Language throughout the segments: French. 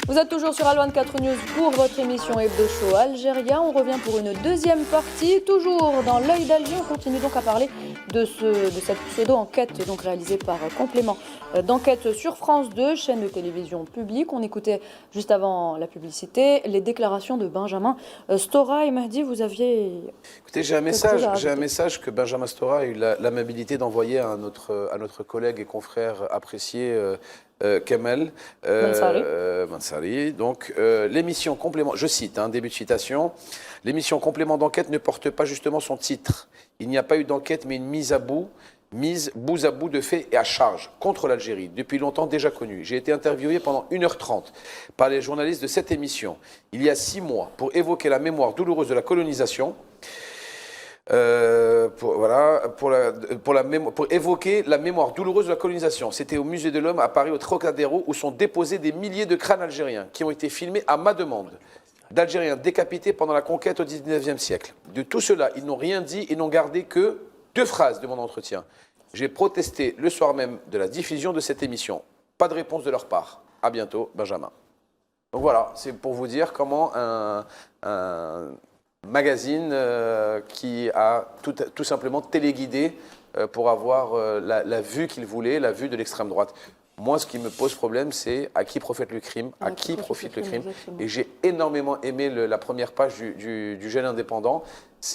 Vous êtes toujours sur Al24 News pour votre émission Hebdo Show Algérien. On revient pour une deuxième partie, toujours dans l'œil d'Alger. On continue donc à parler de cette pseudo-enquête donc réalisée par Complément d'enquête sur France 2, chaîne de télévision publique. On écoutait juste avant la publicité les déclarations de Benjamin Stora. Et Mahdi, vous aviez... Écoutez, j'ai un message que Benjamin Stora a eu l'amabilité d'envoyer à notre collègue et confrère apprécié Kamel Mansari. Donc, l'émission Complément, je cite, début de citation, l'émission Complément d'enquête ne porte pas justement son titre. Il n'y a pas eu d'enquête, mais une mise bout à bout de faits et à charge contre l'Algérie, depuis longtemps déjà connue. J'ai été interviewé pendant 1h30 par les journalistes de cette émission, il y a 6 mois, pour évoquer la mémoire douloureuse de la colonisation. Pour évoquer la mémoire douloureuse de la colonisation. C'était au Musée de l'Homme à Paris, au Trocadéro, où sont déposés des milliers de crânes algériens qui ont été filmés à ma demande, d'Algériens décapités pendant la conquête au XIXe siècle. De tout cela, ils n'ont rien dit et n'ont gardé que 2 phrases de mon entretien. J'ai protesté le soir même de la diffusion de cette émission. Pas de réponse de leur part. À bientôt, Benjamin. Donc voilà, c'est pour vous dire comment un magazine qui a tout simplement téléguidé pour avoir la vue qu'il voulait, la vue de l'extrême droite. Moi, ce qui me pose problème, c'est à qui profite le crime, profite le crime. Et j'ai énormément aimé la première page du Jeune Indépendant.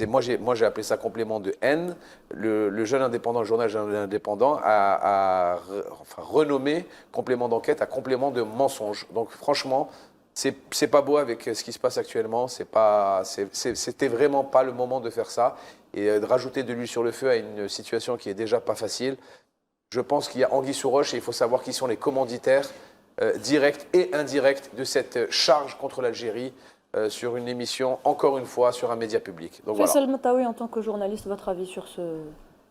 Moi, j'ai appelé ça complément de haine. Le Jeune Indépendant, le journal Jeune Indépendant, a renommé complément d'enquête à complément de mensonge. Donc, franchement, c'est pas beau avec ce qui se passe actuellement. C'était vraiment pas le moment de faire ça et de rajouter de l'huile sur le feu à une situation qui est déjà pas facile. Je pense qu'il y a anguille sous roche et il faut savoir qui sont les commanditaires directs et indirects de cette charge contre l'Algérie sur une émission, encore une fois, sur un média public. Donc Faisal Mataoui, en tant que journaliste, votre avis sur ce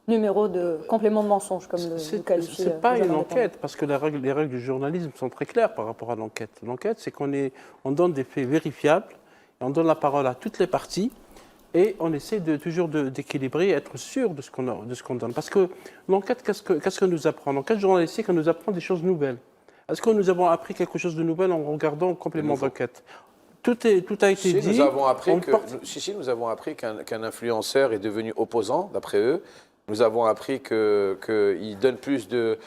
numéro de complément de mensonge, comme le qualifie. C'est pas une enquête, parce que les règles du journalisme sont très claires par rapport à l'enquête. L'enquête, c'est on donne des faits vérifiables, et on donne la parole à toutes les parties, et on essaie toujours d'équilibrer et être sûr de ce qu'on donne. Parce que l'enquête, qu'est-ce que nous apprend? L'enquête journalistique, elle nous apprend des choses nouvelles. Est-ce que nous avons appris quelque chose de nouvel en regardant le complément d'enquête? Tout a été dit. Nous avons appris qu'un influenceur est devenu opposant, d'après eux. Nous avons appris qu'il donne plus de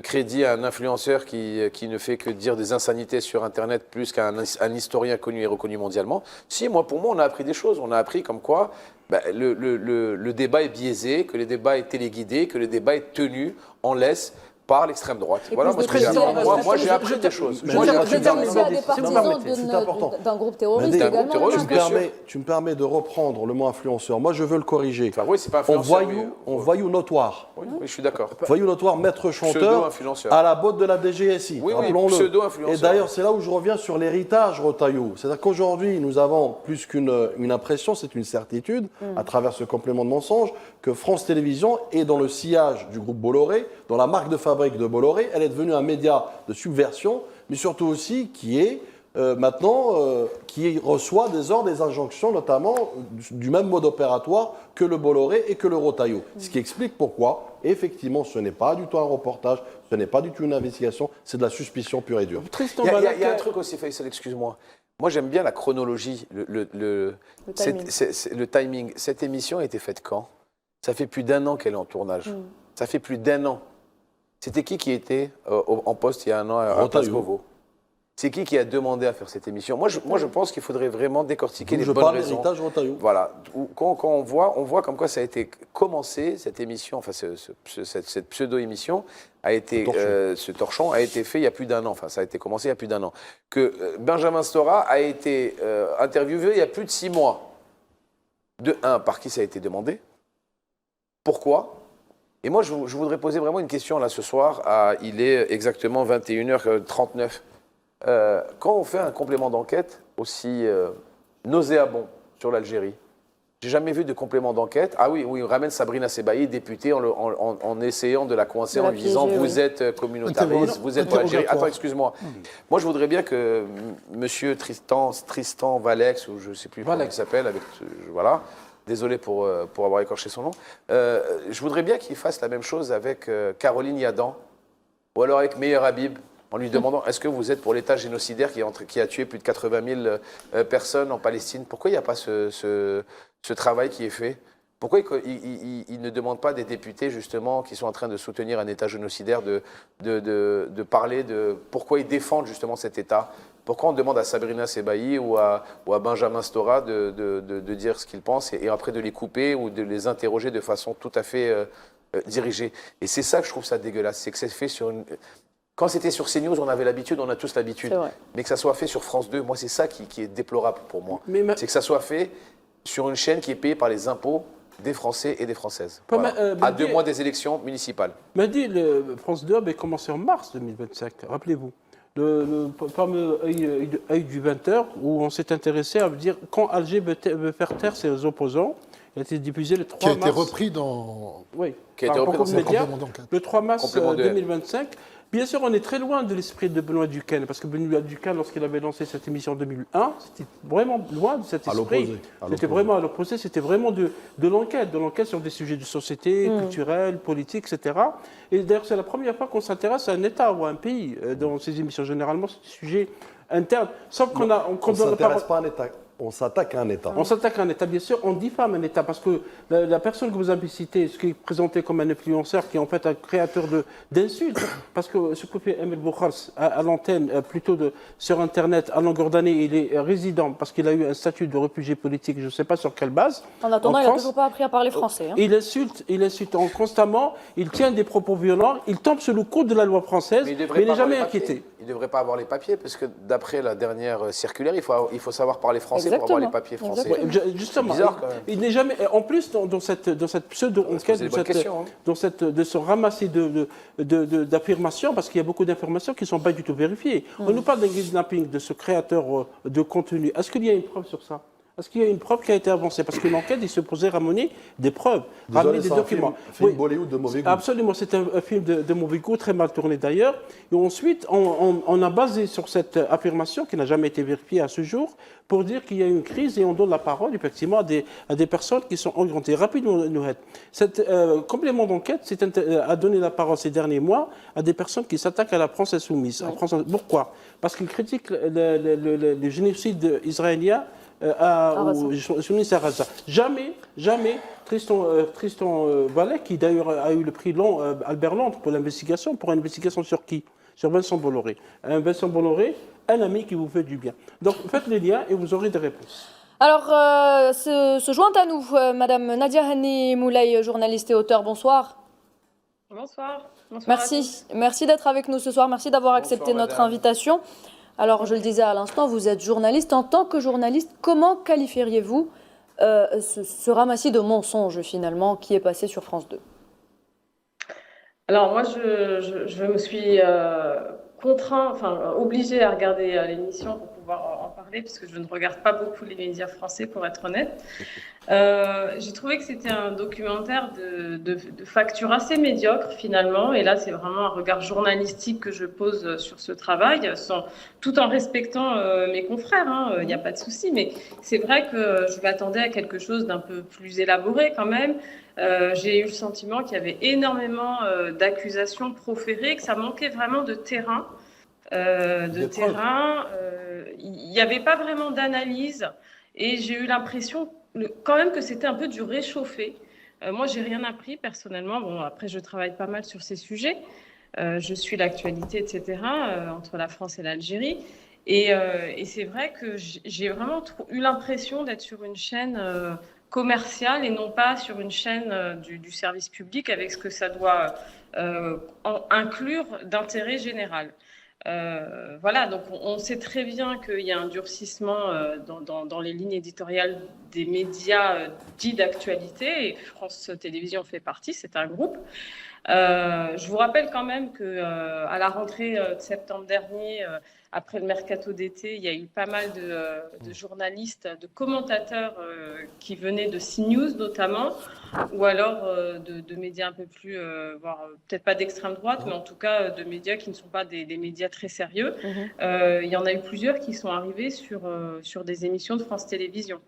crédit à un influenceur qui ne fait que dire des insanités sur Internet plus qu'un historien connu et reconnu mondialement. Pour moi, on a appris des choses. On a appris comme quoi le débat est biaisé, que le débat est téléguidé, que le débat est tenu en laisse par l'extrême droite. Voilà, moi j'ai appris des choses. Vous êtes des partisans d'un groupe terroriste également. Tu me permets de reprendre le mot influenceur. Moi, je veux le corriger. Enfin, oui, c'est pas influenceur. Voyou notoire. Oui, je suis d'accord. Voyou notoire, maître chanteur à la botte de la DGSI. Oui, pseudo-influenceur. Et d'ailleurs, c'est là où je reviens sur l'héritage Retailleau. C'est-à-dire qu'aujourd'hui, nous avons plus qu'une impression, c'est une certitude, à travers ce complément de mensonge, que France Télévisions est dans le sillage du groupe Bolloré, dans la marque de fabrique de Bolloré. Elle est devenue un média de subversion, mais surtout aussi qui reçoit des ordres, des injonctions, notamment du même mode opératoire que le Bolloré et que le Retailleau. Ce qui explique pourquoi, effectivement, ce n'est pas du tout un reportage, ce n'est pas du tout une investigation, c'est de la suspicion pure et dure. Il y a un truc aussi, Faisal, excuse-moi. Moi, j'aime bien la chronologie, le timing. Cette émission a été faite quand? Ça fait plus d'1 an qu'elle est en tournage. Ça fait plus d'1 an. C'était qui était en poste il y a 1 an à Place Beauvau? C'est qui a demandé à faire cette émission? Moi, je pense qu'il faudrait vraiment décortiquer les bonnes raisons. Voilà. Quand on voit comme quoi ça a été commencé, cette émission, enfin cette pseudo-émission, ce torchon a été fait il y a plus d'1 an. Enfin, ça a été commencé il y a plus d'1 an. Que Benjamin Stora a été interviewé il y a plus de 6 mois. De 1, par qui ça a été demandé? Pourquoi? Et moi, je voudrais poser vraiment une question là ce soir. Il est exactement 21h39. Quand on fait un complément d'enquête aussi nauséabond sur l'Algérie, j'ai jamais vu de complément d'enquête. Ah oui, on ramène Sabrina Sebaï, députée, en essayant de la coincer, en lui disant vous êtes communautariste, vous êtes pour l'Algérie. Attends, excuse-moi. Moi, je voudrais bien que Monsieur Tristan Valex, ou je ne sais plus comment il s'appelle, voilà, Désolé pour avoir écorché son nom. Je voudrais bien qu'il fasse la même chose avec Caroline Yadan ou alors avec Meir Habib, en lui demandant est-ce que vous êtes pour l'État génocidaire qui a tué plus de 80 000 personnes en Palestine? Pourquoi il n'y a pas ce travail qui est fait? Pourquoi il ne demande pas des députés, justement, qui sont en train de soutenir un État génocidaire, de parler de pourquoi ils défendent justement cet État? Pourquoi on demande à Sabrina Sebaï ou à Benjamin Stora de dire ce qu'ils pensent et après de les couper ou de les interroger de façon tout à fait dirigée? Et c'est ça que je trouve ça dégueulasse, c'est que c'est fait sur une... Quand c'était sur CNews, on avait l'habitude, on a tous l'habitude. Mais que ça soit fait sur France 2, moi, c'est ça qui est déplorable pour moi. C'est que ça soit fait sur une chaîne qui est payée par les impôts des Français et des Françaises. Voilà. À 2 mois des élections municipales. Mehdi, France 2 avait commencé en mars 2025, rappelez-vous. Le fameux œil du 20h, où on s'est intéressé à dire quand Alger veut faire taire ses opposants. Il a été diffusé le 3 mars. Qui a été repris dans... Oui, qui a été repris dans ses médias, le 3 mars 2025. Bien sûr, on est très loin de l'esprit de Benoît Duquesne, parce que Benoît Duquesne, lorsqu'il avait lancé cette émission en 2001, c'était vraiment loin de cet esprit. C'était vraiment à l'opposé, c'était vraiment de l'enquête sur des sujets de société, culturels, politiques, etc. Et d'ailleurs, c'est la première fois qu'on s'intéresse à un État ou à un pays dans ces émissions. Généralement, c'est des sujets internes. Sauf qu'on a... On ne s'intéresse pas à un État. On s'attaque à un État. On s'attaque à un État, bien sûr. On diffame un État parce que la personne que vous avez citée, ce qui est présenté comme un influenceur, qui est en fait un créateur d'insultes, parce que ce que fait Emile Boukhars à l'antenne, plutôt sur Internet, à longueur d'année, il est résident parce qu'il a eu un statut de réfugié politique, je ne sais pas sur quelle base. En attendant, il n'a toujours pas appris à parler français. Hein. Il insulte constamment, il tient des propos violents, il tombe sous le coup de la loi française, mais il n'est jamais inquiété. Il ne devrait pas avoir les papiers, parce que d'après la dernière circulaire, il faut savoir parler français pour avoir les papiers français. Ouais, justement, bizarre, il n'est jamais. En plus, dans cette pseudo-enquête, dans ce ramassis d'affirmations, parce qu'il y a beaucoup d'informations qui ne sont pas du tout vérifiées. On nous parle d'un kidnapping de ce créateur de contenu. Est-ce qu'il y a une preuve sur ça? Est-ce qu'il y a une preuve qui a été avancée? Parce qu'une enquête, il se posait ramener des preuves, ramener des documents. C'est un film Bollywood de mauvais goût. Absolument, c'est un film de mauvais goût, très mal tourné d'ailleurs. Et ensuite, on a basé sur cette affirmation, qui n'a jamais été vérifiée à ce jour, pour dire qu'il y a une crise et on donne la parole, effectivement, à des personnes qui sont orientées. Rapidement, Nouhed. Cet complément d'enquête a donné la parole ces derniers mois à des personnes qui s'attaquent à la France insoumise. Oui. Pourquoi? Parce qu'ils critiquent le génocide israélien au journaliste à Gaza. Jamais Tristan Vallet, qui d'ailleurs a eu le prix Albert Londres pour une investigation sur qui? Sur Vincent Bolloré. Vincent Bolloré, un ami qui vous fait du bien. Donc faites les liens et vous aurez des réponses. Alors, se joint à nous, Madame Nadia Hani Moulay, journaliste et auteure. Bonsoir. Bonsoir. Merci d'être avec nous ce soir. Merci d'avoir accepté notre invitation. Alors, je le disais à l'instant, vous êtes journaliste. En tant que journaliste, comment qualifieriez-vous ce ramassis de mensonges, finalement, qui est passé sur France 2? Alors, moi, je me suis obligée à regarder l'émission pour pouvoir en parler, puisque je ne regarde pas beaucoup les médias français, pour être honnête. J'ai trouvé que c'était un documentaire de facture assez médiocre, finalement. Et là, c'est vraiment un regard journalistique que je pose sur ce travail, tout en respectant mes confrères. Il n'y a pas de souci. Mais c'est vrai que je m'attendais à quelque chose d'un peu plus élaboré, quand même. J'ai eu le sentiment qu'il y avait énormément d'accusations proférées, que ça manquait vraiment de terrain. Il n'y avait pas vraiment d'analyse et j'ai eu l'impression quand même que c'était un peu du réchauffé. Moi, j'ai rien appris personnellement. Bon, après, je travaille pas mal sur ces sujets. Je suis l'actualité, etc., entre la France et l'Algérie. Et c'est vrai que j'ai vraiment eu l'impression d'être sur une chaîne commerciale et non pas sur une chaîne du service public avec ce que ça doit inclure d'intérêt général. Voilà, donc on sait très bien qu'il y a un durcissement dans les lignes éditoriales des médias dits d'actualité, et France Télévisions fait partie, c'est un groupe. Je vous rappelle quand même qu'à la rentrée de septembre dernier, après le mercato d'été, il y a eu pas mal de journalistes, de commentateurs qui venaient de CNews notamment, ou alors de médias un peu plus, voire peut-être pas d'extrême droite, mais en tout cas de médias qui ne sont pas des médias très sérieux. Il y en a eu plusieurs qui sont arrivés sur des émissions de France Télévisions.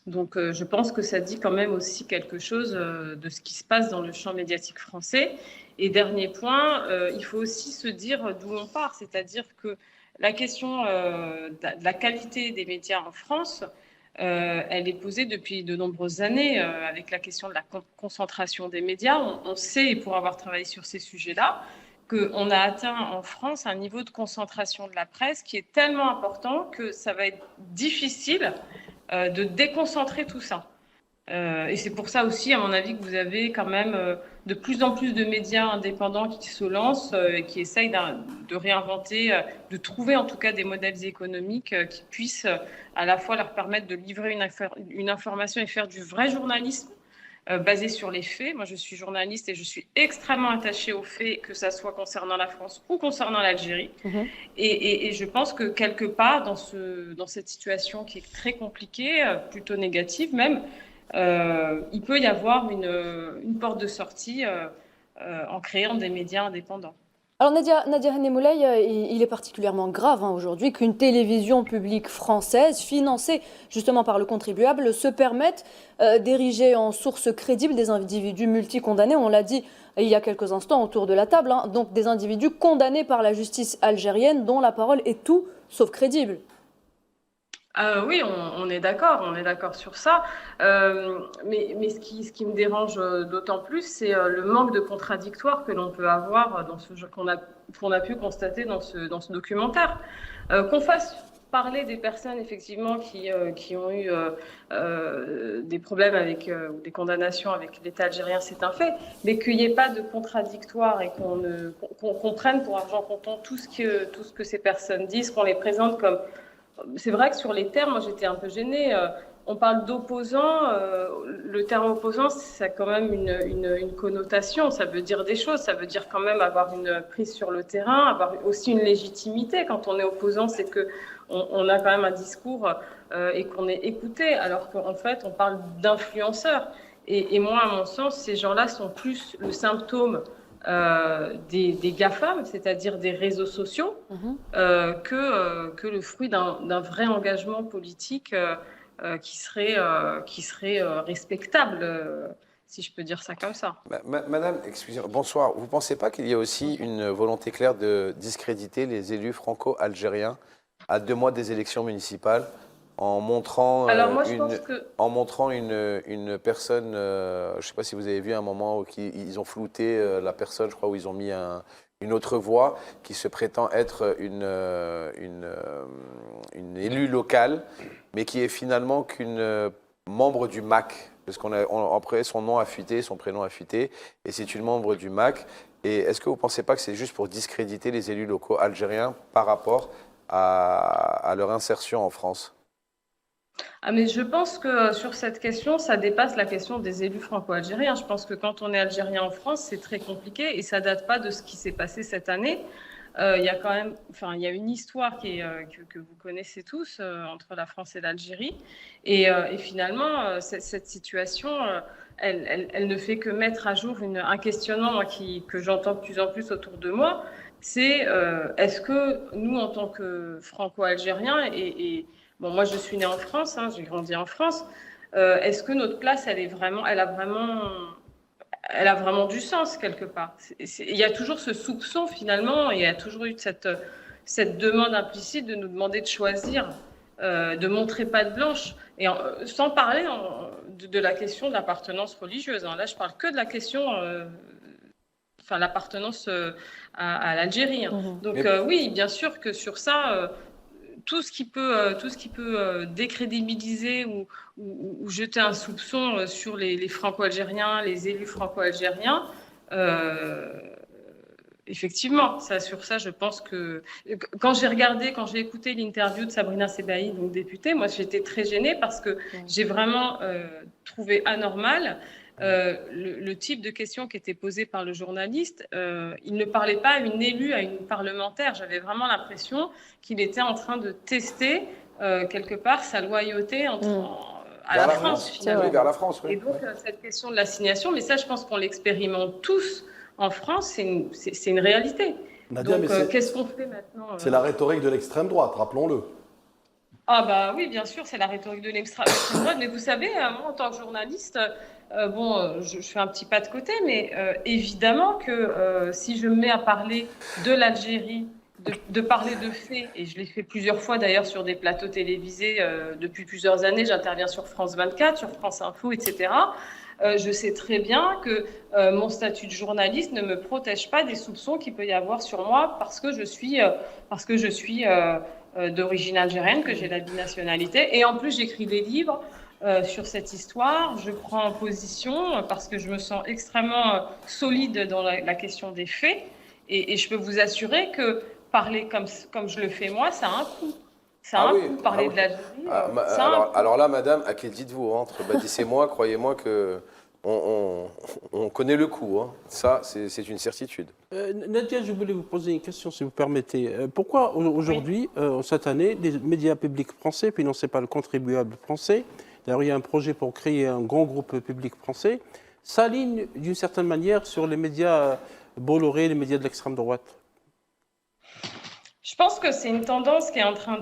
Donc, je pense que ça dit quand même aussi quelque chose de ce qui se passe dans le champ médiatique français. Et dernier point, il faut aussi se dire d'où on part, c'est-à-dire que la question de la qualité des médias en France, elle est posée depuis de nombreuses années avec la question de la concentration des médias. On sait, pour avoir travaillé sur ces sujets-là, qu'on a atteint en France un niveau de concentration de la presse qui est tellement important que ça va être difficile de déconcentrer tout ça. Et c'est pour ça aussi, à mon avis, que vous avez quand même de plus en plus de médias indépendants qui se lancent et qui essayent de réinventer, de trouver en tout cas des modèles économiques qui puissent à la fois leur permettre de livrer une information et faire du vrai journalisme basé sur les faits. Moi, je suis journaliste et je suis extrêmement attachée aux faits, que ça soit concernant la France ou concernant l'Algérie. Et je pense que quelque part, dans cette situation qui est très compliquée, plutôt négative même, il peut y avoir une porte de sortie en créant des médias indépendants. Alors Nadia Hennemoulay, il est particulièrement grave aujourd'hui qu'une télévision publique française, financée justement par le contribuable, se permette d'ériger en source crédible des individus multicondamnés. On l'a dit il y a quelques instants autour de la table, donc des individus condamnés par la justice algérienne dont la parole est tout sauf crédible. Oui, on est d'accord sur ça. Mais ce qui me dérange d'autant plus, c'est le manque de contradictoire que l'on peut avoir dans ce jeu qu'on a pu constater dans ce documentaire. Qu'on fasse parler des personnes effectivement qui ont eu des problèmes avec ou des condamnations avec l'État algérien, c'est un fait. Mais qu'il n'y ait pas de contradictoire et qu'on prenne pour argent comptant tout ce que ces personnes disent, qu'on les présente comme... C'est vrai que sur les termes, moi j'étais un peu gênée. On parle d'opposants. Le terme opposant, ça a quand même une connotation. Ça veut dire des choses. Ça veut dire quand même avoir une prise sur le terrain, avoir aussi une légitimité. Quand on est opposant, c'est qu'on a quand même un discours et qu'on est écouté. Alors qu'en fait, on parle d'influenceurs. Et moi, à mon sens, ces gens-là sont plus le symptôme des GAFAM, c'est-à-dire des réseaux sociaux, que le fruit d'un vrai engagement politique qui serait respectable, si je peux dire ça comme ça. Madame, excusez-moi, bonsoir. Vous ne pensez pas qu'il y a aussi une volonté claire de discréditer les élus franco-algériens à 2 mois des élections municipales en montrant, une personne, je ne sais pas si vous avez vu un moment où ils ont flouté la personne, je crois, où ils ont mis une autre voix qui se prétend être une élue locale, mais qui est finalement qu'une membre du MAC, parce après son nom a fuité, son prénom a fuité, et c'est une membre du MAC. Et est-ce que vous ne pensez pas que c'est juste pour discréditer les élus locaux algériens par rapport à leur insertion en France ? Mais je pense que sur cette question, ça dépasse la question des élus franco-algériens. Je pense que quand on est algérien en France, c'est très compliqué et ça date pas de ce qui s'est passé cette année. Il y a quand même, il y a une histoire que vous connaissez tous entre la France et l'Algérie. Et finalement, cette situation, elle ne fait que mettre à jour un questionnement que j'entends de plus en plus autour de moi. C'est est-ce que nous, en tant que franco-algériens, bon, moi, je suis née en France, j'ai grandi en France. Est-ce que notre place, elle a vraiment du sens quelque part? Il y a toujours ce soupçon finalement, il y a toujours eu cette demande implicite de nous demander de choisir, de montrer patte blanche, et sans parler de la question de l'appartenance religieuse. Là, je parle que de la question, l'appartenance à l'Algérie. Donc oui, bien sûr que sur ça. Tout ce qui peut décrédibiliser ou jeter un soupçon sur les franco-algériens, les élus franco-algériens, effectivement, sur ça, je pense que... Quand j'ai écouté l'interview de Sabrina Sebahi, donc députée, moi, j'étais très gênée parce que j'ai vraiment trouvé anormal le type de questions qui était posée par le journaliste. Il ne parlait pas à une élue, à une parlementaire. J'avais vraiment l'impression qu'il était en train de tester quelque part sa loyauté à la France, finalement. Vers la France, oui. Et donc, cette question de l'assignation, mais ça, je pense qu'on l'expérimente tous en France, c'est une réalité. Nadia, donc, qu'est-ce qu'on fait maintenant C'est la rhétorique de l'extrême droite, rappelons-le. Ah bah oui, bien sûr, c'est la rhétorique de l'extrême droite. Mais vous savez, moi, en tant que journaliste, je fais un petit pas de côté, mais évidemment que si je me mets à parler de l'Algérie, de parler de faits, et je l'ai fait plusieurs fois d'ailleurs sur des plateaux télévisés depuis plusieurs années, j'interviens sur France 24, sur France Info, etc. Je sais très bien que mon statut de journaliste ne me protège pas des soupçons qu'il peut y avoir sur moi parce que je suis d'origine algérienne, que j'ai la binationalité. Et en plus, j'écris des livres sur cette histoire. Je prends position parce que je me sens extrêmement solide dans la question des faits. Et je peux vous assurer que parler comme je le fais moi, ça a un coût. Ça a un coût. Parler de l'Algérie, alors là, madame, à qui dites-vous entre Badis et moi, croyez-moi que on connaît le coup. Hein. Ça, c'est une certitude. Nadia, je voulais vous poser une question, si vous permettez. Pourquoi aujourd'hui, cette année, les médias publics français, financés par le contribuable français, d'ailleurs il y a un projet pour créer un grand groupe public français, s'alignent d'une certaine manière sur les médias Bolloré, les médias de l'extrême droite? Je pense que c'est une tendance qui est en train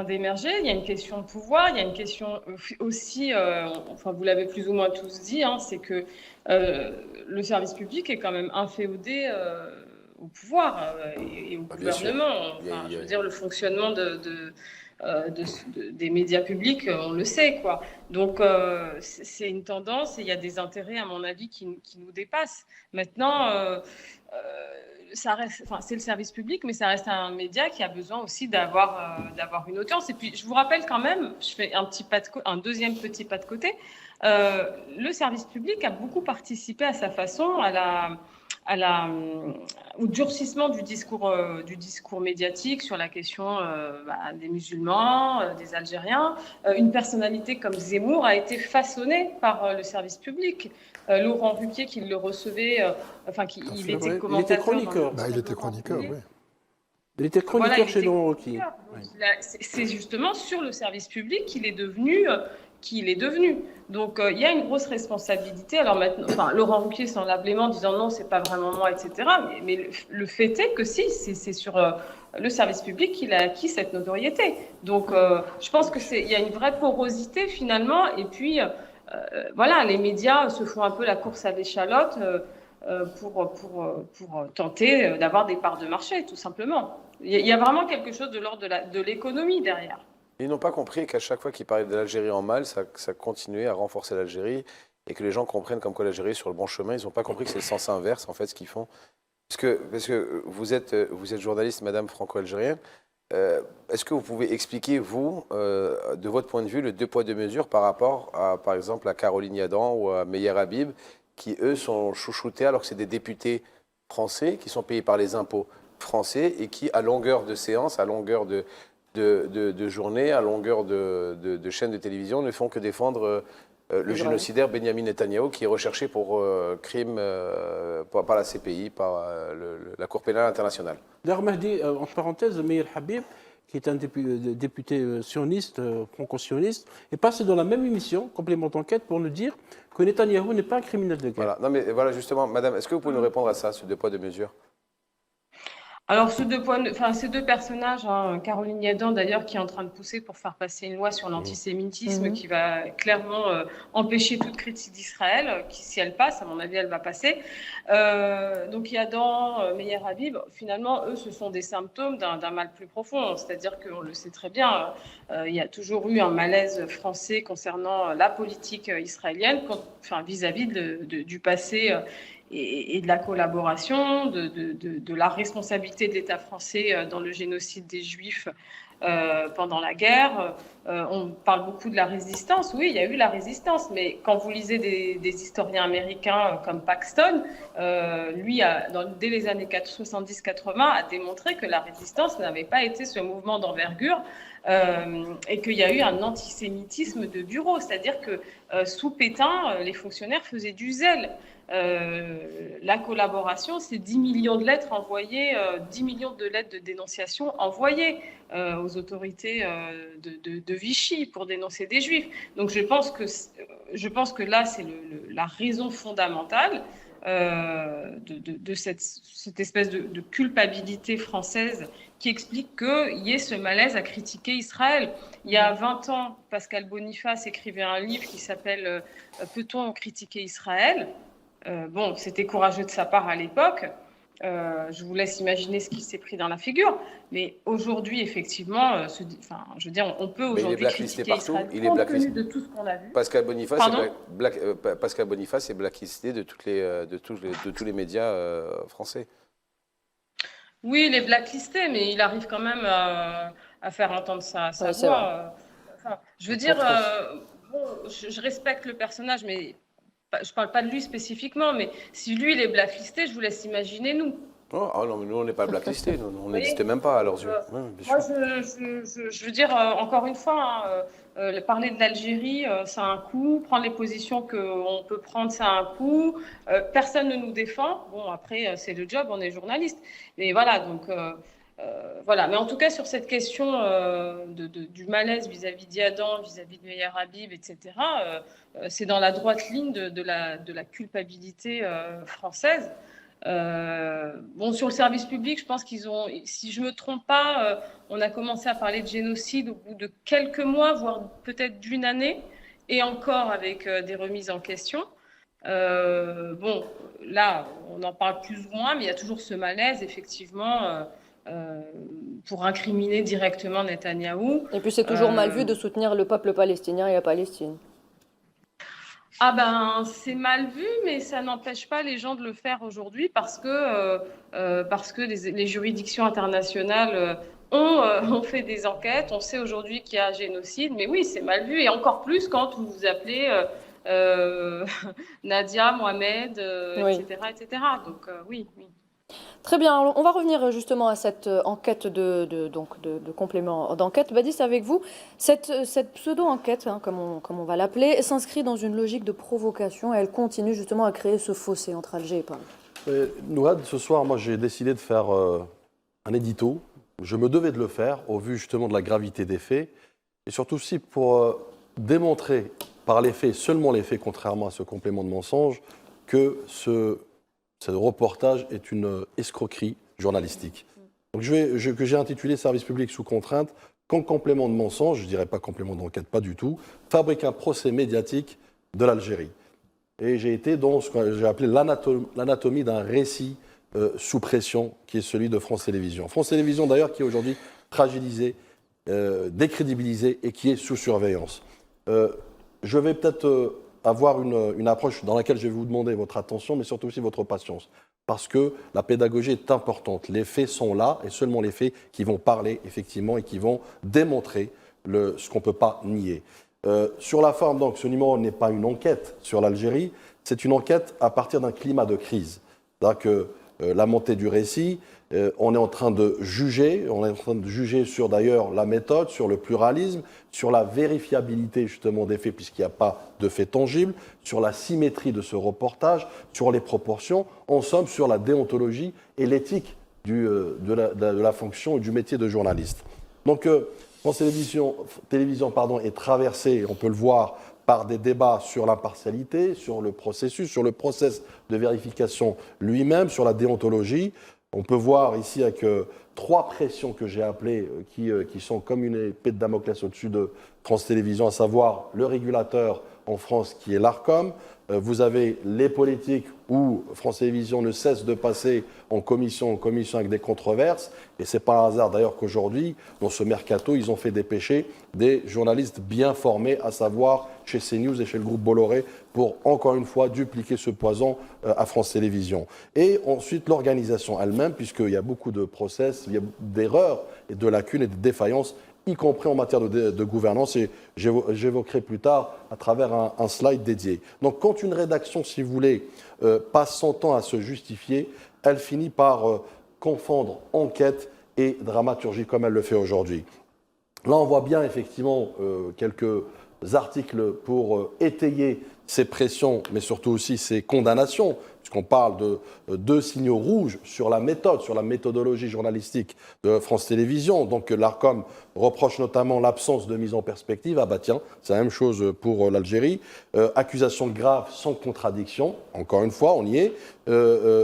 d'émerger. Il y a une question de pouvoir, il y a une question aussi, enfin vous l'avez plus ou moins tous dit, hein, c'est que le service public est quand même inféodé au pouvoir et au gouvernement. Enfin, je veux dire, le fonctionnement des médias publics, on le sait, quoi. Donc c'est une tendance et il y a des intérêts, à mon avis, qui nous dépassent. Maintenant, ça reste, enfin, c'est le service public, mais ça reste un média qui a besoin aussi d'avoir une audience. Et puis, je vous rappelle quand même, je fais un deuxième petit pas de côté. Le service public a beaucoup participé à sa façon au durcissement du discours médiatique sur la question des musulmans, des Algériens. Une personnalité comme Zemmour a été façonnée par le service public. Laurent Ruquier, qui le recevait, il était commentateur. Il était chroniqueur, oui. Il était chroniqueur chez Laurent Ruquier. C'est justement sur le service public qu'il est devenu. Donc, il y a une grosse responsabilité. Alors maintenant, Laurent Ruquier s'en lave les mains en disant non, c'est pas vraiment moi, etc. Mais le fait est que si, c'est sur le service public qu'il a acquis cette notoriété. Donc, je pense qu'il y a une vraie porosité finalement. Et puis, voilà, les médias se font un peu la course à l'échalote pour tenter d'avoir des parts de marché, tout simplement. Il y a vraiment quelque chose de l'ordre de l'économie derrière. Ils n'ont pas compris qu'à chaque fois qu'ils parlaient de l'Algérie en mal, ça continuait à renforcer l'Algérie et que les gens comprennent comme quoi l'Algérie est sur le bon chemin. Ils n'ont pas compris que c'est le sens inverse, en fait, ce qu'ils font. Parce que vous êtes journaliste, madame franco-algérienne. Est-ce que vous pouvez expliquer, vous, de votre point de vue, le deux poids, deux mesures par rapport à, par exemple, à Caroline Yadan ou à Meyer Habib, qui, eux, sont chouchoutés alors que c'est des députés français qui sont payés par les impôts français et qui, à longueur de séance, à longueur de journée, à longueur de chaînes de télévision, ne font que défendre le génocidaire Benyamin Netanyahou, qui est recherché pour crime par la CPI, par la Cour pénale internationale. D'ailleurs, Mahdi, entre parenthèses, Meyer Habib, qui est un député sioniste, franco-sioniste, est passé dans la même émission, complément d'enquête, pour nous dire que Netanyahou n'est pas un criminel de guerre. Voilà. Non, mais voilà, justement, madame, est-ce que vous pouvez nous répondre à ça, ce deux poids, deux mesures? Alors, ces deux personnages, hein, Caroline Yadan d'ailleurs, qui est en train de pousser pour faire passer une loi sur l'antisémitisme qui va clairement empêcher toute critique d'Israël, qui, si elle passe, à mon avis, elle va passer. Donc Yadan, Meyer Habib, finalement, eux, ce sont des symptômes d'un mal plus profond. C'est-à-dire qu'on le sait très bien, il y a toujours eu un malaise français concernant la politique israélienne, vis-à-vis du passé et de la collaboration, de la responsabilité de l'État français dans le génocide des Juifs pendant la guerre. On parle beaucoup de la résistance. Oui, il y a eu la résistance, mais quand vous lisez des historiens américains comme Paxton, lui, dès les années 70-80, a démontré que la résistance n'avait pas été ce mouvement d'envergure et qu'il y a eu un antisémitisme de bureau, c'est-à-dire que sous Pétain, les fonctionnaires faisaient du zèle. La collaboration, c'est 10 millions de lettres envoyées, 10 millions de lettres de dénonciation envoyées aux autorités de Vichy pour dénoncer des Juifs. Donc je pense que là, c'est la raison fondamentale. de cette espèce de culpabilité française qui explique qu'il y ait ce malaise à critiquer Israël. Il y a 20 ans, Pascal Boniface écrivait un livre qui s'appelle « Peut-on critiquer Israël ?» Bon, c'était courageux de sa part à l'époque. Je vous laisse imaginer ce qu'il s'est pris dans la figure. Mais aujourd'hui, effectivement, je veux dire, on peut aujourd'hui critiquer Israël compte tenu de tout ce qu'on a vu. Pascal Boniface est blacklisté de tous les médias français. Oui, il est blacklisté, mais il arrive quand même à faire entendre sa voix. Je veux dire, je respecte le personnage, mais je ne parle pas de lui spécifiquement, mais si lui, il est blacklisté, je vous laisse imaginer nous. Oh non, mais nous, on n'est pas blacklistés, on n'existe même pas à leurs yeux. Moi, je veux dire, encore une fois, parler de l'Algérie, ça a un coût. Prendre les positions qu'on peut prendre, ça a un coût. Personne ne nous défend. Bon, après, c'est le job, on est journaliste. Mais voilà, donc... voilà, mais en tout cas sur cette question du malaise vis-à-vis d'Iadan, vis-à-vis de Meyer Habib, etc., c'est dans la droite ligne de la culpabilité française. Bon, sur le service public, je pense qu'ils ont, si je ne me trompe pas, on a commencé à parler de génocide au bout de quelques mois, voire peut-être d'une année, et encore avec des remises en question. Bon, là, on en parle plus ou moins, mais il y a toujours ce malaise, effectivement, pour incriminer directement Netanyahou. Et puis c'est toujours mal vu de soutenir le peuple palestinien et la Palestine. Ah ben, c'est mal vu, mais ça n'empêche pas les gens de le faire aujourd'hui parce que les juridictions internationales ont fait des enquêtes. On sait aujourd'hui qu'il y a génocide, mais oui, c'est mal vu. Et encore plus quand vous vous appelez Nadia, Mohamed, etc., etc. Donc oui. Très bien, alors, on va revenir justement à cette enquête de complément d'enquête. Badis, avec vous, cette pseudo-enquête, comme on va l'appeler, s'inscrit dans une logique de provocation et elle continue justement à créer ce fossé entre Alger et Paris. Nouad, ce soir, moi j'ai décidé de faire un édito. Je me devais de le faire au vu justement de la gravité des faits et surtout aussi pour démontrer par les faits, seulement les faits, contrairement à ce complément de mensonge, que ce reportage est une escroquerie journalistique. Donc que j'ai intitulé Service public sous contrainte, qu'en complément de mensonge, je ne dirais pas complément d'enquête, pas du tout, fabrique un procès médiatique de l'Algérie. Et j'ai été dans ce que j'ai appelé l'anatomie d'un récit sous pression, qui est celui de France Télévisions. France Télévisions, d'ailleurs, qui est aujourd'hui fragilisé, décrédibilisé et qui est sous surveillance. Je vais peut-être avoir une approche dans laquelle je vais vous demander votre attention, mais surtout aussi votre patience. Parce que la pédagogie est importante. Les faits sont là, et seulement les faits qui vont parler, effectivement, et qui vont démontrer ce qu'on ne peut pas nier. Sur la forme, donc, ce numéro n'est pas une enquête sur l'Algérie, c'est une enquête à partir d'un climat de crise. C'est-à-dire que la montée du récit, on est en train de juger, sur d'ailleurs la méthode, sur le pluralisme, sur la vérifiabilité justement des faits puisqu'il n'y a pas de faits tangibles, sur la symétrie de ce reportage, sur les proportions, en somme sur la déontologie et l'éthique de la fonction et du métier de journaliste. Donc France Télévisions est traversée, on peut le voir, par des débats sur l'impartialité, sur le processus, sur le process de vérification lui-même, sur la déontologie. On peut voir ici avec 3 pressions que j'ai appelées qui sont comme une épée de Damoclès au-dessus de France Télévisions, à savoir le régulateur en France qui est l'ARCOM. Vous avez les politiques où France Télévisions ne cesse de passer en commission avec des controverses. Et ce n'est pas un hasard d'ailleurs qu'aujourd'hui, dans ce mercato, ils ont fait dépêcher des journalistes bien formés, à savoir chez CNews et chez le groupe Bolloré, pour encore une fois dupliquer ce poison à France Télévisions. Et ensuite, l'organisation elle-même, puisqu'il y a beaucoup de process, il y a d'erreurs et de lacunes et de défaillances, y compris en matière de gouvernance, et j'évoquerai plus tard à travers un slide dédié. Donc quand une rédaction, si vous voulez, passe son temps à se justifier, elle finit par confondre enquête et dramaturgie comme elle le fait aujourd'hui. Là, on voit bien effectivement quelques articles pour étayer ces pressions, mais surtout aussi ces condamnations, puisqu'on parle de 2 signaux rouges sur la méthode, sur la méthodologie journalistique de France Télévisions. Donc l'ARCOM reproche notamment l'absence de mise en perspective. Ah bah tiens, c'est la même chose pour l'Algérie. Accusation grave sans contradiction, encore une fois, on y est.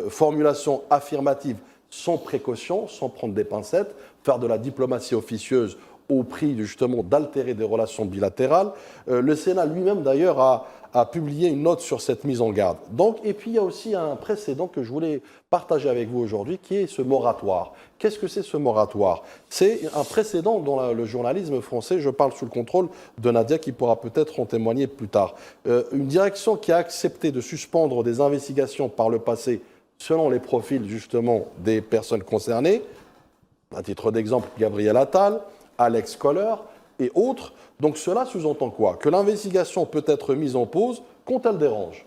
Formulation affirmative sans précaution, sans prendre des pincettes, faire de la diplomatie officieuse au prix justement d'altérer des relations bilatérales. Le Sénat lui-même d'ailleurs a publié une note sur cette mise en garde. Donc, et puis il y a aussi un précédent que je voulais partager avec vous aujourd'hui qui est ce moratoire. Qu'est-ce que c'est ce moratoire? C'est un précédent dans le journalisme français, je parle sous le contrôle de Nadia qui pourra peut-être en témoigner plus tard. Une direction qui a accepté de suspendre des investigations par le passé selon les profils justement des personnes concernées, à titre d'exemple Gabriel Attal, Alex Kohler et autres. Donc cela sous-entend quoi? Que l'investigation peut être mise en pause quand elle dérange.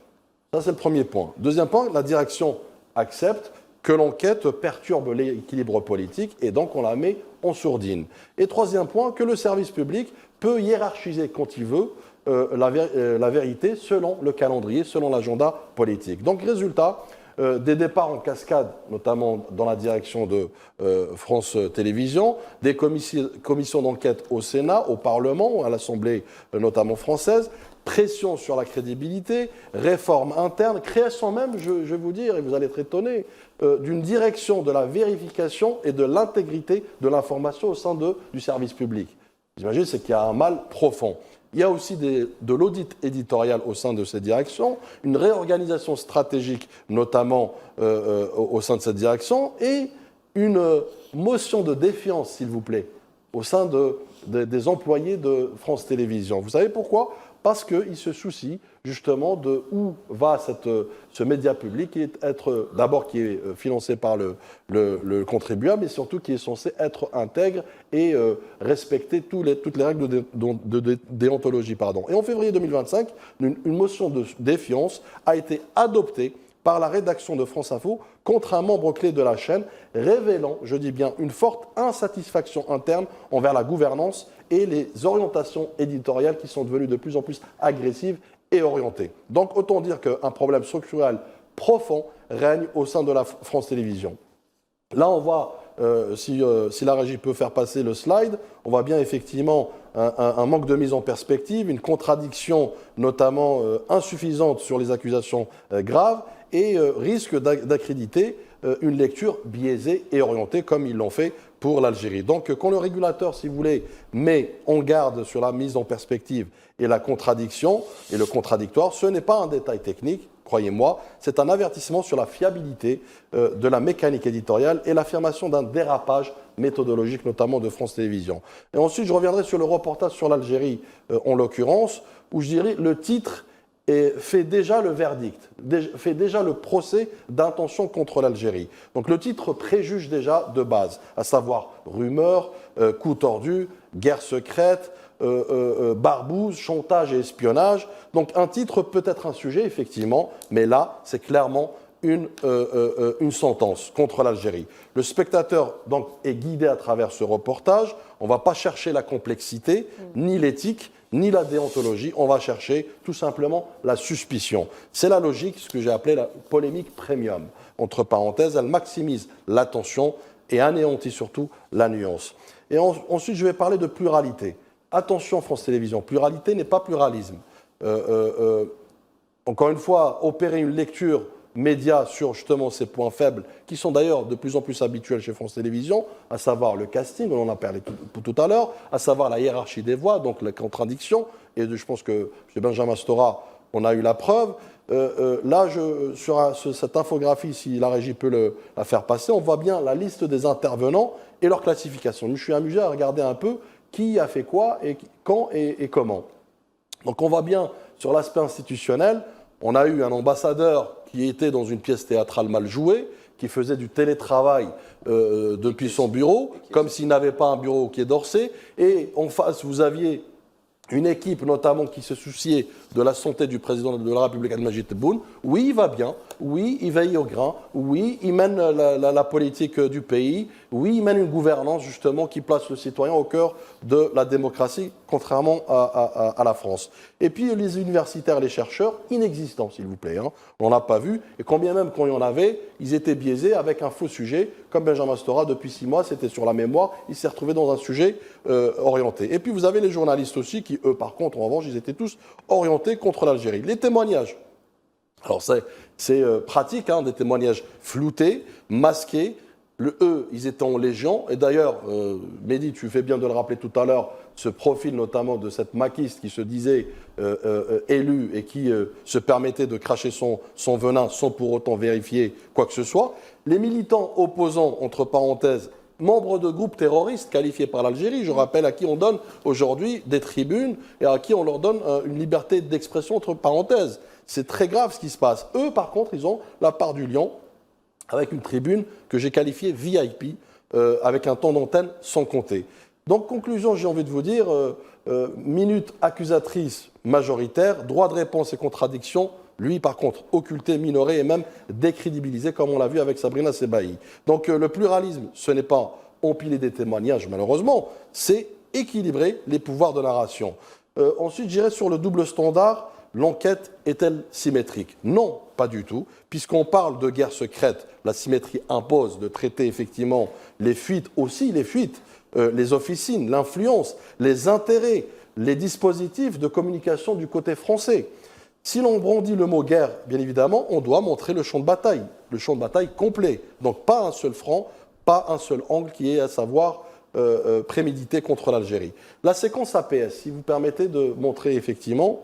Ça, c'est le premier point. Deuxième point, la direction accepte que l'enquête perturbe l'équilibre politique et donc on la met en sourdine. Et troisième point, que le service public peut hiérarchiser quand il veut la vérité selon le calendrier, selon l'agenda politique. Donc résultat, des départs en cascade, notamment dans la direction de France Télévisions, des commissions d'enquête au Sénat, au Parlement, à l'Assemblée notamment française, pression sur la crédibilité, réforme interne, création même, je vais vous dire, et vous allez être étonnés, d'une direction de la vérification et de l'intégrité de l'information au sein du service public. J'imagine c'est qu'il y a un mal profond. Il y a aussi de l'audit éditorial au sein de cette direction, une réorganisation stratégique notamment au sein de cette direction et une motion de défiance, s'il vous plaît, au sein des employés de France Télévisions. Vous savez pourquoi? Parce qu'ils se soucient justement de où va ce média public qui est financé par le contribuable et surtout qui est censé être intègre et respecter toutes les règles de déontologie. Et en février 2025, une motion de défiance a été adoptée par la rédaction de France Info contre un membre clé de la chaîne, révélant, je dis bien, une forte insatisfaction interne envers la gouvernance et les orientations éditoriales qui sont devenues de plus en plus agressives et orientées. Donc autant dire qu'un problème structurel profond règne au sein de la France Télévisions. Là, on voit, si la régie peut faire passer le slide, on voit bien effectivement un manque de mise en perspective, une contradiction notamment insuffisante sur les accusations graves et risque d'accréditer une lecture biaisée et orientée comme ils l'ont fait pour l'Algérie. Donc quand le régulateur, si vous voulez, met en garde sur la mise en perspective et la contradiction et le contradictoire, ce n'est pas un détail technique, croyez-moi, c'est un avertissement sur la fiabilité de la mécanique éditoriale et l'affirmation d'un dérapage méthodologique, notamment de France Télévisions. Et ensuite, je reviendrai sur le reportage sur l'Algérie, en l'occurrence, où je dirais le titre fait déjà le verdict, fait déjà le procès d'intention contre l'Algérie. Donc le titre préjuge déjà de base, à savoir rumeurs, coups tordus, guerre secrète, barbouze, chantage et espionnage. Donc un titre peut être un sujet, effectivement, mais là, c'est clairement une sentence contre l'Algérie. Le spectateur donc, est guidé à travers ce reportage. On ne va pas chercher la complexité, ni l'éthique, ni la déontologie. On va chercher tout simplement la suspicion. C'est la logique, ce que j'ai appelé la polémique premium. Entre parenthèses, elle maximise l'attention et anéantit surtout la nuance. Et ensuite, je vais parler de pluralité. Attention, France Télévisions, pluralité n'est pas pluralisme. Encore une fois, opérer une lecture média sur justement ces points faibles, qui sont d'ailleurs de plus en plus habituels chez France Télévisions, à savoir le casting, on en a parlé tout à l'heure, à savoir la hiérarchie des voix, donc la contradiction, et je pense que chez Benjamin Stora, on a eu la preuve. Là, sur cette infographie, si la régie peut la faire passer, on voit bien la liste des intervenants et leur classification. Je me suis amusé à regarder un peu qui a fait quoi, et quand et comment. Donc on voit bien sur l'aspect institutionnel, on a eu un ambassadeur qui était dans une pièce théâtrale mal jouée, qui faisait du télétravail depuis son bureau, comme s'il n'avait pas un bureau au Quai d'Orsay. Et en face, vous aviez une équipe notamment qui se souciait de la santé du président de la République, Abdelmajid Tebboune. Oui, il va bien. Oui, il veille au grain. Oui, il mène la politique du pays. Oui, il mène une gouvernance justement qui place le citoyen au cœur de la démocratie contrairement à la France. Et puis les universitaires et les chercheurs, inexistants, s'il vous plaît. Hein. On n'en a pas vu. Et quand bien même quand il y en avait, ils étaient biaisés avec un faux sujet, comme Benjamin Stora, depuis 6 mois, c'était sur la mémoire, il s'est retrouvé dans un sujet orienté. Et puis vous avez les journalistes aussi, qui eux, par contre, en revanche, ils étaient tous orientés contre l'Algérie. Les témoignages. Alors c'est pratique, hein, des témoignages floutés, masqués. Le E, ils étaient en légion. Et d'ailleurs, Mehdi, tu fais bien de le rappeler tout à l'heure, ce profil notamment de cette maquiste qui se disait élue et qui se permettait de cracher son venin sans pour autant vérifier quoi que ce soit. Les militants opposants, entre parenthèses, membres de groupes terroristes qualifiés par l'Algérie, je rappelle, à qui on donne aujourd'hui des tribunes et à qui on leur donne une liberté d'expression, entre parenthèses. C'est très grave ce qui se passe. Eux, par contre, ils ont la part du lion, avec une tribune que j'ai qualifiée VIP, avec un temps d'antenne sans compter. Donc, conclusion, j'ai envie de vous dire, minute accusatrice majoritaire, droit de réponse et contradiction, lui, par contre, occulté, minoré et même décrédibilisé, comme on l'a vu avec Sabrina Sebahi. Donc, le pluralisme, ce n'est pas empiler des témoignages, malheureusement, c'est équilibrer les pouvoirs de narration. Ensuite, j'irai sur le double standard. L'enquête est-elle symétrique? Non, pas du tout. Puisqu'on parle de guerre secrète, la symétrie impose de traiter effectivement les fuites, aussi les fuites, les officines, l'influence, les intérêts, les dispositifs de communication du côté français. Si l'on brandit le mot guerre, bien évidemment, on doit montrer le champ de bataille complet. Donc pas un seul front, pas un seul angle qui est à savoir prémédité contre l'Algérie. La séquence APS, si vous permettez de montrer effectivement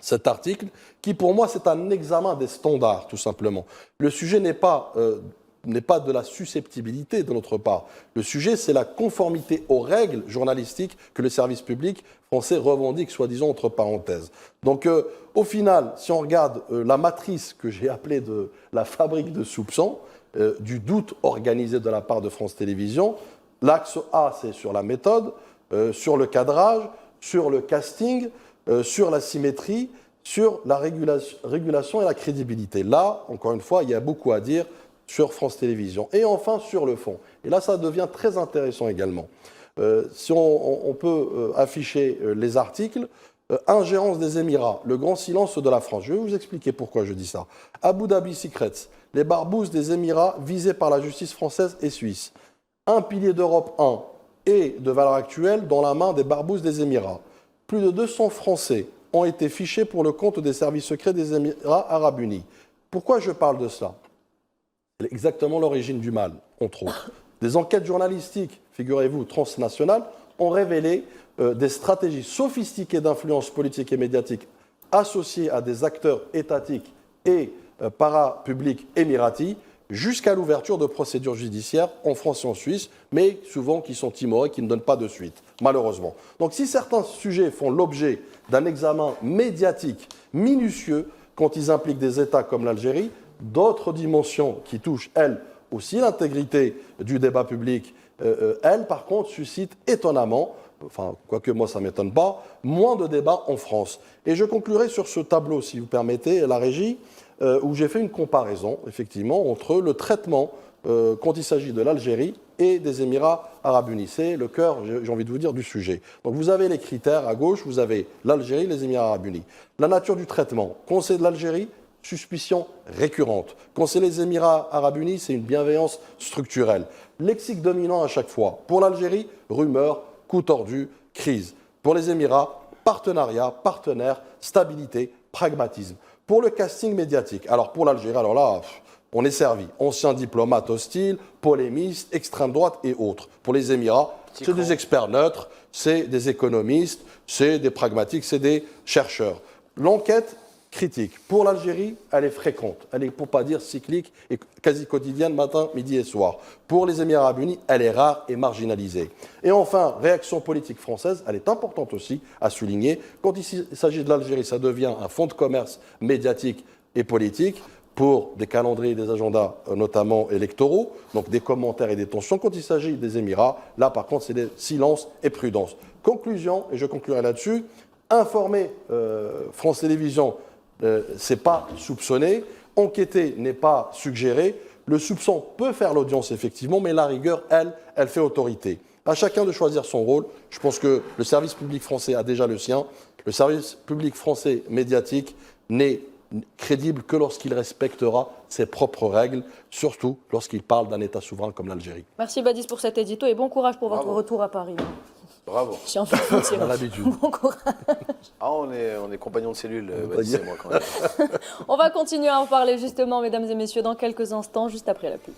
cet article, qui pour moi c'est un examen des standards tout simplement. Le sujet n'est pas de la susceptibilité de notre part. Le sujet c'est la conformité aux règles journalistiques que le service public français revendique, soi-disant entre parenthèses. Donc au final, si on regarde la matrice que j'ai appelée de la fabrique de soupçons, du doute organisé de la part de France Télévisions, l'axe A c'est sur la méthode, sur le cadrage, sur le casting, sur la symétrie, sur la régulation et la crédibilité. Là, encore une fois, il y a beaucoup à dire sur France Télévisions. Et enfin, sur le fond. Et là, ça devient très intéressant également. Si on peut afficher les articles, ingérence des Émirats, le grand silence de la France. Je vais vous expliquer pourquoi je dis ça. Abu Dhabi Secrets, les barbouzes des Émirats visés par la justice française et suisse. Un pilier d'Europe 1 et de valeur actuelle dans la main des barbouzes des Émirats. Plus de 200 Français ont été fichés pour le compte des services secrets des Émirats arabes unis. Pourquoi je parle de cela? C'est exactement l'origine du mal, entre autres. Des enquêtes journalistiques, figurez-vous, transnationales, ont révélé des stratégies sophistiquées d'influence politique et médiatique associées à des acteurs étatiques et parapublics émiratis, jusqu'à l'ouverture de procédures judiciaires en France et en Suisse, mais souvent qui sont timorés, qui ne donnent pas de suite, malheureusement. Donc si certains sujets font l'objet d'un examen médiatique minutieux quand ils impliquent des États comme l'Algérie, d'autres dimensions qui touchent, elles, aussi l'intégrité du débat public, elles, par contre, suscitent étonnamment, enfin, quoique moi ça ne m'étonne pas, moins de débats en France. Et je conclurai sur ce tableau, si vous permettez, la régie, où j'ai fait une comparaison, effectivement, entre le traitement quand il s'agit de l'Algérie et des Émirats arabes unis. C'est le cœur, j'ai envie de vous dire, du sujet. Donc vous avez les critères à gauche, vous avez l'Algérie, les Émirats arabes unis. La nature du traitement, quand c'est de l'Algérie, suspicion récurrente. Quand c'est les Émirats arabes unis, c'est une bienveillance structurelle. Lexique dominant à chaque fois. Pour l'Algérie, rumeur, coup tordu, crise. Pour les Émirats, partenariat, partenaire, stabilité, pragmatisme. Pour le casting médiatique, alors pour l'Algérie, alors là, on est servi. Anciens diplomates hostiles, polémistes, extrême droite et autres. Pour les Émirats, c'est des experts neutres, c'est des économistes, c'est des pragmatiques, c'est des chercheurs. L'enquête critique. Pour l'Algérie, elle est fréquente. Elle est, pour ne pas dire cyclique, et quasi quotidienne, matin, midi et soir. Pour les Émirats arabes unis, elle est rare et marginalisée. Et enfin, réaction politique française, elle est importante aussi à souligner. Quand il s'agit de l'Algérie, ça devient un fonds de commerce médiatique et politique pour des calendriers et des agendas notamment électoraux, donc des commentaires et des tensions. Quand il s'agit des Émirats, là par contre, c'est des silences et prudence. Conclusion, et je conclurai là-dessus, informer France Télévisions, c'est pas soupçonner, enquêter n'est pas suggérer. Le soupçon peut faire l'audience effectivement, mais la rigueur, elle fait autorité. À chacun de choisir son rôle. Je pense que le service public français a déjà le sien. Le service public français médiatique n'est crédible que lorsqu'il respectera ses propres règles, surtout lorsqu'il parle d'un État souverain comme l'Algérie. Merci Badis pour cet édito et bon courage pour votre Bravo. retour à Paris. Bravo. J'ai envie de vous dire. On a l'habitude. Bon courage. Ah, on est compagnons de cellule, Baptiste et moi, quand même. On va continuer à en parler justement, mesdames et messieurs, dans quelques instants, juste après la pub.